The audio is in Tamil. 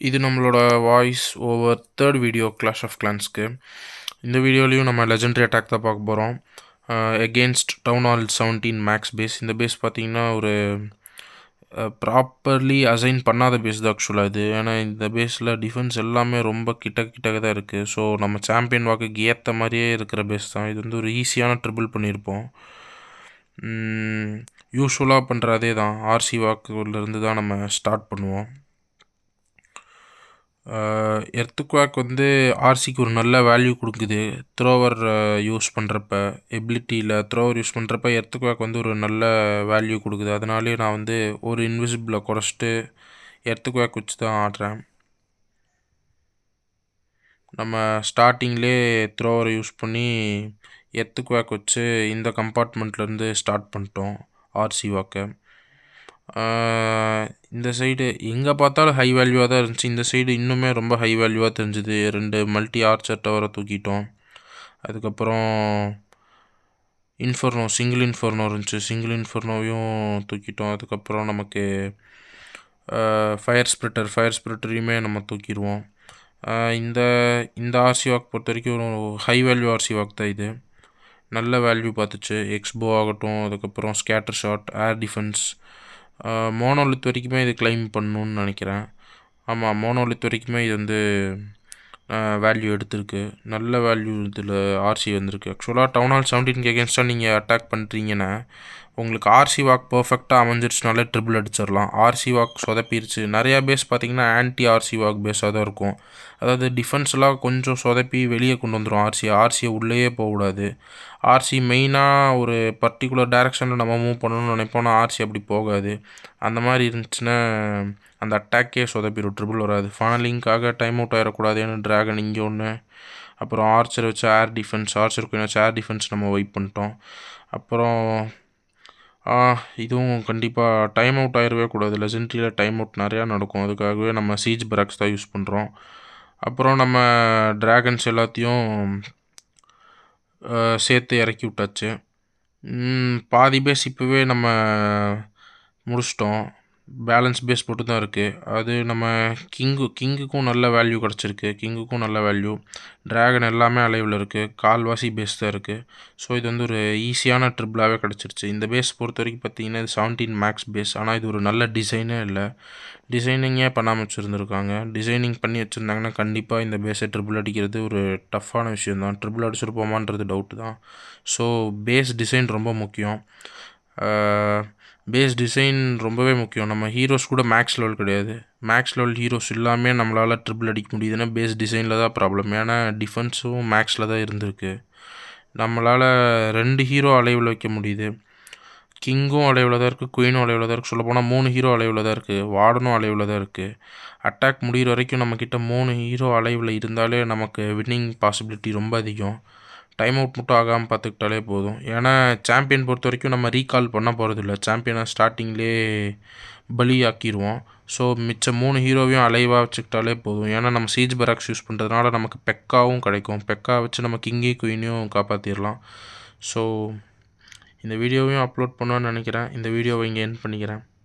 இது நம்மளோட voice over third video clash of கிளான்ஸ்க்கு. இந்த வீடியோலையும் நம்ம லெஜெண்டரி அட்டாக் தான் பார்க்க போகிறோம். Against town hall 17 max base. இந்த பேஸ் பார்த்திங்கன்னா ஒரு ப்ராப்பர்லி அசைன் பண்ணாத பேஸ் தான் ஆக்சுவலாக இது. ஏன்னா இந்த பேஸில் டிஃபென்ஸ் எல்லாமே ரொம்ப கிட்ட தான் இருக்குது. ஸோ நம்ம சாம்பியன் வாக்குக்கு ஏற்ற மாதிரியே இருக்கிற பேஸ் தான். இது வந்து ஒரு ஈஸியான ட்ரிபிள் பண்ணியிருப்போம். யூஸ்வலாக பண்ணுற அதே தான். ஆர்சி வாக்குலேருந்து தான் நம்ம ஸ்டார்ட் பண்ணுவோம். எர்த்துக்வேக் வந்து ஆர்சிக்கு ஒரு நல்ல வேல்யூ கொடுக்குது. த்ரோவர் யூஸ் பண்ணுறப்ப, எபிலிட்டியில் த்ரோவர் யூஸ் பண்ணுறப்ப எர்த்துக்வேக் வந்து ஒரு நல்ல வேல்யூ கொடுக்குது. அதனாலே நான் வந்து ஒரு இன்விசிபிளை குறைச்சிட்டு எர்த்துக்வேக் வச்சு தான் ஆடுறேன். நம்ம ஸ்டார்டிங்லே த்ரோவரை யூஸ் பண்ணி எர்த்துக்வேக் வச்சு இந்த கம்பார்ட்மெண்ட்லேருந்து ஸ்டார்ட் பண்ணிட்டோம் ஆர்சி வாக்கை. இந்த சைடு எங்கே பார்த்தாலும் ஹை வேல்யூவாக தான் இருந்துச்சு. இந்த சைடு இன்னுமே ரொம்ப ஹை வேல்யூவாக தெரிஞ்சுது. 2 மல்டி ஆர்ச்சர் டவரை தூக்கிட்டோம். அதுக்கப்புறம் சிங்கிள் இன்ஃபர்னோ இருந்துச்சு. சிங்கிள் இன்ஃபர்னோவையும் தூக்கிட்டோம். அதுக்கப்புறம் நமக்கு ஃபயர் ஸ்பிரிட்டரையுமே நம்ம தூக்கிடுவோம். இந்த ஆர்சி வாக் பொறுத்த வரைக்கும் ஒரு ஹை வேல்யூ ஆர்சி வாக் தான் இது. நல்ல வேல்யூ பார்த்துச்சு. எக்ஸ்போ ஆகட்டும், அதுக்கப்புறம் scatter shot, air defence, monolith வரைக்குமே இது கிளைம் பண்ணணுன்னு நினைக்கிறேன். ஆமாம், மோனோலித் வரைக்குமே இது வந்து வேல்யூ எடுத்திருக்கு. நல்ல வேல்யூ இதில் ஆர்சி வந்திருக்கு. ஆக்சுவலாக டவுன் ஹால் 17 எகென்ஸ்டாக நீங்கள் அட்டாக் பண்ணுறீங்கன்னா உங்களுக்கு ஆர்சி வாக் பர்ஃபெக்டாக அமைஞ்சிருச்சுனாலே ட்ரிபிள் அடிச்சிடலாம். ஆர்சி வாக் சொதப்பிடுச்சு. நிறையா பேஸ் பார்த்திங்கன்னா ஆன்டி ஆர்சி வாக் பேஸாக தான் இருக்கும். அதாவது டிஃபென்ஸ்லாம் கொஞ்சம் சொதப்பி வெளியே கொண்டு வந்துடும். ஆர்சியை உள்ளேயே போகக்கூடாது. ஆர்சி மெயினாக ஒரு பர்டிகுலர் டைரெக்ஷனில் நம்ம மூவ் பண்ணணும்னு நினைப்போம்னா ஆர்சி அப்படி போகாது. அந்த மாதிரி இருந்துச்சுன்னா அந்த அட்டாக்கே சொதப்பிடும், ட்ரிபிள் வராது. ஃபனலிங்காக டைம் அவுட் ஆகிடக்கூடாதுன்னு ட்ராகன் இங்கே ஒன்று, அப்புறம் ஆர்ச்சர் வச்சு ஏர் டிஃபென்ஸ், ஆர்ச்சருக்கு வச்சு ஏர் டிஃபென்ஸ் நம்ம வைப் பண்ணிட்டோம். அப்புறம் இதுவும் கண்டிப்பாக டைம் அவுட் ஆகிடவே கூடாது. லெஜெண்டரியில் டைம் அவுட் நிறையா நடக்கும். அதுக்காகவே நம்ம சீஜ் பராக்ஸ் தான் யூஸ் பண்ணுறோம். அப்புறம் நம்ம ட்ராகன்ஸ் எல்லாத்தையும் சேர்த்து இறக்கி விட்டாச்சு. பாதி பேஸ் இப்போவே நம்ம முடிச்சிட்டோம். பேலன்ஸ் பேஸ் போட்டு தான் இருக்குது. அது நம்ம கிங்குக்கும் நல்ல வேல்யூ கிடச்சிருக்கு. கிங்குக்கும் நல்ல வேல்யூ. ட்ராகன் எல்லாமே அலைவில் இருக்குது. கால்வாசி பேஸ் தான் இருக்குது. ஸோ இது வந்து ஒரு ஈஸியான ட்ரிபிளாகவே கிடச்சிருச்சு. இந்த பேஸ் பொறுத்த வரைக்கும் பார்த்திங்கன்னா இது 17 மேக்ஸ் பேஸ். ஆனால் இது ஒரு நல்ல டிசைனே இல்லை. டிசைனிங்கே பண்ணாமல் வச்சுருந்துருக்காங்க. டிசைனிங் பண்ணி வச்சுருந்தாங்கன்னா கண்டிப்பாக இந்த பேஸை ட்ரிபிள் அடிக்கிறது ஒரு டஃப்பான விஷயம் தான். ட்ரிபிள் அடிச்சிருப்போமான்றது டவுட்டு தான். ஸோ பேஸ் டிசைன் ரொம்ப முக்கியம். பேஸ் டிசைன் ரொம்பவே முக்கியம். நம்ம ஹீரோஸ் கூட மேக்ஸ் லெவல் கிடையாது. மேக்ஸ் லெவல் ஹீரோஸ் இல்லாமல் நம்மளால் ட்ரிபிள் அடிக்க முடியுதுன்னா பேஸ் டிசைனில் தான் ப்ராப்ளம். ஏன்னா டிஃபென்ஸும் மேக்ஸில் தான் இருந்திருக்கு. நம்மளால் 2 ஹீரோ அலைவில் வைக்க முடியுது. கிங்கும் அலைவில் தான் இருக்குது, குயினும் அலைவில் தான் இருக்குது. சொல்லப்போனால் 3 ஹீரோ அலைவில் தான் இருக்குது. வார்டனும் அலைவில் தான் இருக்குது. அட்டாக் முடிகிற வரைக்கும் நம்மக்கிட்ட 3 ஹீரோ அலைவில் இருந்தாலே நமக்கு வின்னிங் பாசிபிலிட்டி ரொம்ப அதிகம். டைம் அவுட் மட்டும் ஆகாமல் பார்த்துக்கிட்டாலே போதும். ஏன்னா சாம்பியன் பொறுத்த வரைக்கும் நம்ம ரீகால் பண்ண போகிறதில்ல. சாம்பியனை ஸ்டார்டிங்லேயே பலி ஆக்கிடுவோம். ஸோ மிச்சம் 3 ஹீரோவையும் அலைவாக வச்சுக்கிட்டாலே போதும். ஏன்னா நம்ம சீஜ் பராக்ஸ் யூஸ் பண்ணுறதுனால நமக்கு பெக்காவும் கிடைக்கும். பெக்கா வச்சு நம்ம கிங்கி குயினையும் காப்பாற்றிடலாம். ஸோ இந்த வீடியோவையும் அப்லோட் பண்ணுவேன்னு நினைக்கிறேன். இந்த வீடியோவை இங்கே எண்ட் பண்ணிக்கிறேன்.